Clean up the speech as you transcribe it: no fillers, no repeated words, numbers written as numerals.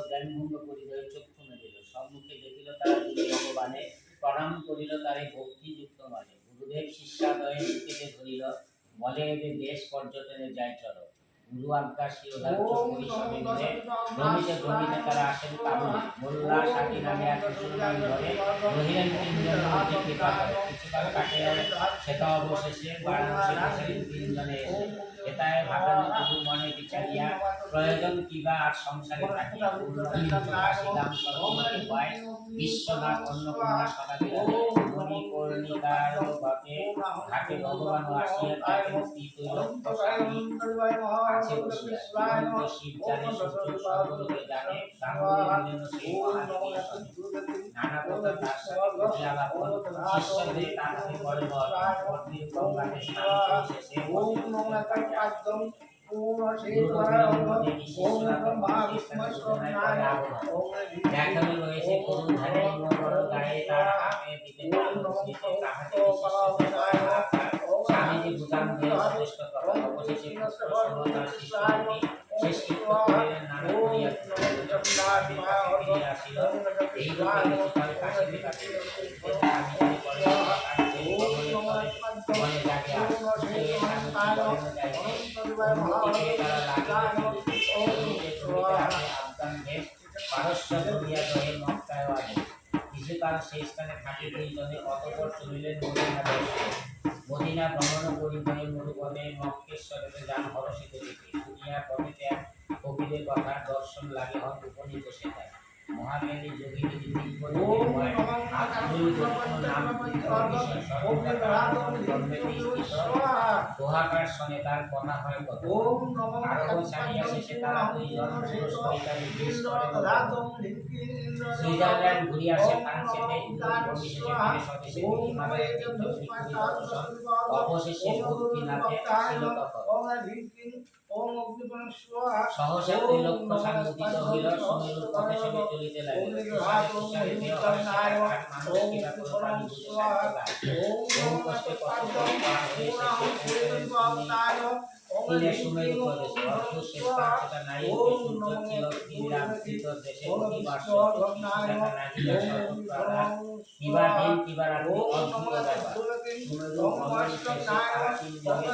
জ্ঞানভঙ্গ করিল, চক্ষু মেলিল, সম্মুখে দেখিল তারা দুই ভগবানে, প্রণাম করিল তারে ভক্তিযুক্ত মানে। গুরুদেব শিষ্যাদয়ে বুকেতে ধরিল, বলে এবে দেশ পর্যটনে যাই চলো। গুরু আজ্ঞা শিরোধার্য করি সবে মিলে, ভ্রমিতে ভ্রমিতে তারা আসেন কাবুলে। মোল্লা সাথী নামে এক মুসলমান ধরে, রহিলেন তিনজন মধ্যে কৃপা করে। কিছুকাল কাটিয়া সেটা অবশেষে বারাণসী বসিলেন তিনজনে এসে। হেতায় ভাবেন গুরু মনে বিচারিয়া, প্রয়োজন কিবা আর সংসারে থাকিয়া। কাশী দাম সরস্বতী হয়, বিশ্বনাথ অন্নপূর্ণা সদা বিরাজে। মণিকর্ণিকার ঘাটে ঘাটে ভগবান আসিয়া থাকেন, শ্রী তৈলক্য স্বামী আছে বসিয়া। জীবন্ত শিব জানে, সূর্য সর্বলোকে জানে, গাঙ্গুলি মিলেন সেই মহাদেবীর সনে। নানা কথা তার সাথে বুঝিয়া আলাপন, শিষ্যদের তার হাতে করে বল। পরদিন গঙ্গাতে স্নান করে শেষে বসে উঠিলেন কাটিয়া। দেখানো রয়েছে করুণ ধারে, বড় গায়ে তার হাতে দিতে স্বামীজি ভূটান ধরে যথেষ্ট কথা। অবশেষে পুত্র সহ তার শিষ্যটি শেষ কৃত্য করিলেন নানা করিয়া। ফিরিয়া আসিল, এই রূপে কিছুকাল কাশীতে কাটিল। স্বামীজি বলে মনে জাগে আস, স্বামীজি বলেন যাইতে, অন্যদিকে তারা লাগিল আফগান দেশ, পারস্য ধরিয়া জয়ে মক্কায় আনে। কিছুকাল সেই স্থানে থাকি দুইজনে, অতঃপর চলিলেন মদিনা দেশে। মদিনা ভ্রমণ করিবারে মরুপথে মক্কেশ্বরে যান হরষে করিতে। শুনিয়া পথে ত্যাগ কবিদের কথা, দর্শন লাগে হন উপনীত সেটায়। মহাজ্ঞানী যোগিনী দিব্য নির্ময়, আত্মীয় নাম দোহাকার সনে তার কথা হয় কত। আরোহণ ছাড়িয়া শেষে তারা দুইজন সুইজারল্যান্ড ঘুরিয়া আসে, ফ্রান্সেতে পরিশেষে ফিরে স্বদেশে। হিমালয়ের তীর্থ দর্শন, অবশেষে ভক্তিনাথে আসিল তখন। সহসা ত্রিলোক্য সানুদিত হইল, সুমেরুর পথে সবে চলিতে লাগিল। তুষারে তুষারে দেহ হয় সেখানে, আর মানুষ কিবা কোনো প্রাণী বুঝে শান্ত গায়। বহু কষ্টে পার হয়ে শেষে পৌঁছলেন তিনে সুমেরু প্রদেশে। অদ্ভুত সে স্থান সেটা নাই সূর্য ছিল স্থিরাবৃত দেশে। অতিবার্ষ দেখা নাহিয়া সর্বত্র কিবা দিন কিবা রাত্রি, অদ্ভুত ব্যাপার। সুমেরু ভ্রমণ শেষে তারা তিনজনে